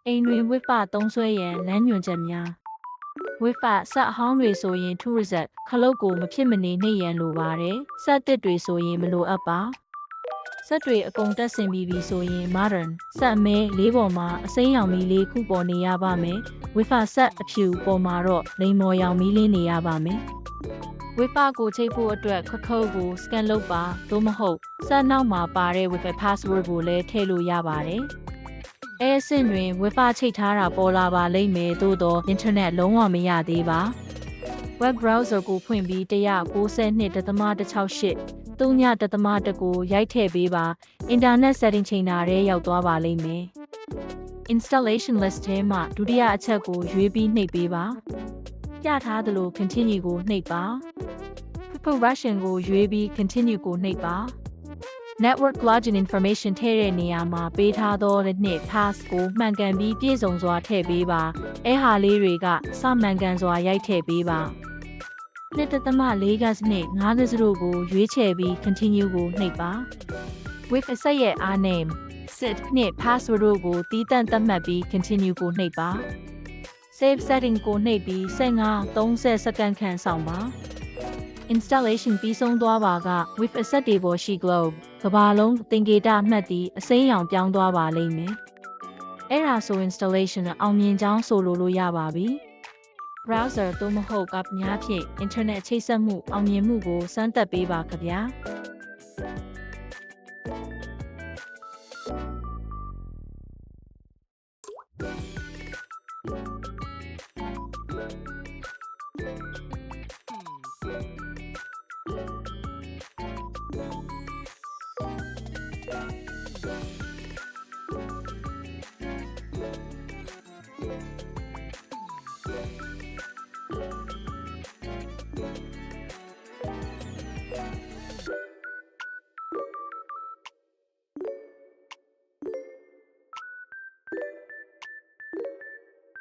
အိမ်တွင်ဝိဖသုံးစွဲရန်လမ်းညွှန်ချက်များဝိဖဆက်အဟောင်းတွေဆိုရင် tourism ခလုတ်ကိုမဖြစ်မနေနှိပ်ရန်လိုပါတယ်ဆက်တစ်တွေဆိုရင်မလိုအပ်ပါဆက်တွေအကုန်တက်ဆင်ပြီးပြီဆိုရင် modern ဆက်အမဲလေးပေါ်မှာအစိမ်းရောင်မီးလေးခုပေါ်နေရပါမယ်ဝိဖဆက်အဖြူပေါ်မှာတော့လိမ်မော်ရောင်မီးလေးနေရပါမယ်ဝိဖကိုချိတ်ဖို့အတွက်ခခုတ်ကို scan လုပ်ပါသို့မဟုတ်ဆက်နောက်မှာပါတဲ့ Wi-Fi password ကိုလည်းထည့်လို့ရပါတယ်အဲအဆင့်တွင် Wi-Fi ချိတ်ထားတာပေါ်လာပါလိမ့်မယ်သို့တော့ internet လုံးဝမရသေးပါ web browser ကိုဖွင့်ပြီး192.168 3.1ကိုရိုက်ထည့်ပေးပါ internet setting ချိန်တာထဲရောက်သွားပါလိမ့်မယ် installation list ထဲမှာဒုတိယအချက်ကိုရွေးပြီးနှိပ်ပေးပါပြထားသလို continue ကိုနှိပ်ပါ Version ကိုရွေးပြီး continue ကိုနှိပ်ပါ network login information ထည့်တဲ့နေရာမှာပေးထားသောနှစ် pass ကိုမှန်ကန်ပြီးပြည့်စုံစွာထည့်ပေးပါအဲဟာလေးတွေကစမှန်ကန်စွာရိုက်ထည့်ပေးပါ2.4 gas နဲ့ 5 gas တို့ကိုရွေးချယ်ပြီး continue ကိုနှိပ်ပါ with အဆက်ရဲ့ our name sit နဲ့ password တို့ကိုတည်တံ့သတ်မှတ်ပြီး continue ကိုနှိပ်ပါ save setting ကိုနှိပ်ပြီး15-30 စက္ကန့်ခန့်စောင့်ပါ installation ပြီးဆုံးသွားပါက with အဆက်တွေပေါ်ရှိ globe ကမ္ဘာလုံးသင်္ကေတမှတ်သည်အစိမ်းရောင်ပြောင်းသွားပါလိမ့်မယ်အဲ့ဒါဆို installation အောင်မြင်ကြောင်းဆိုလို့ရပါပြီ browser သို့မဟုတ် app များဖြင့် internet ချိတ်ဆက်မှုအောင်မြင်မှုကိုစမ်းသပ်ပေးပါခင်ဗျာ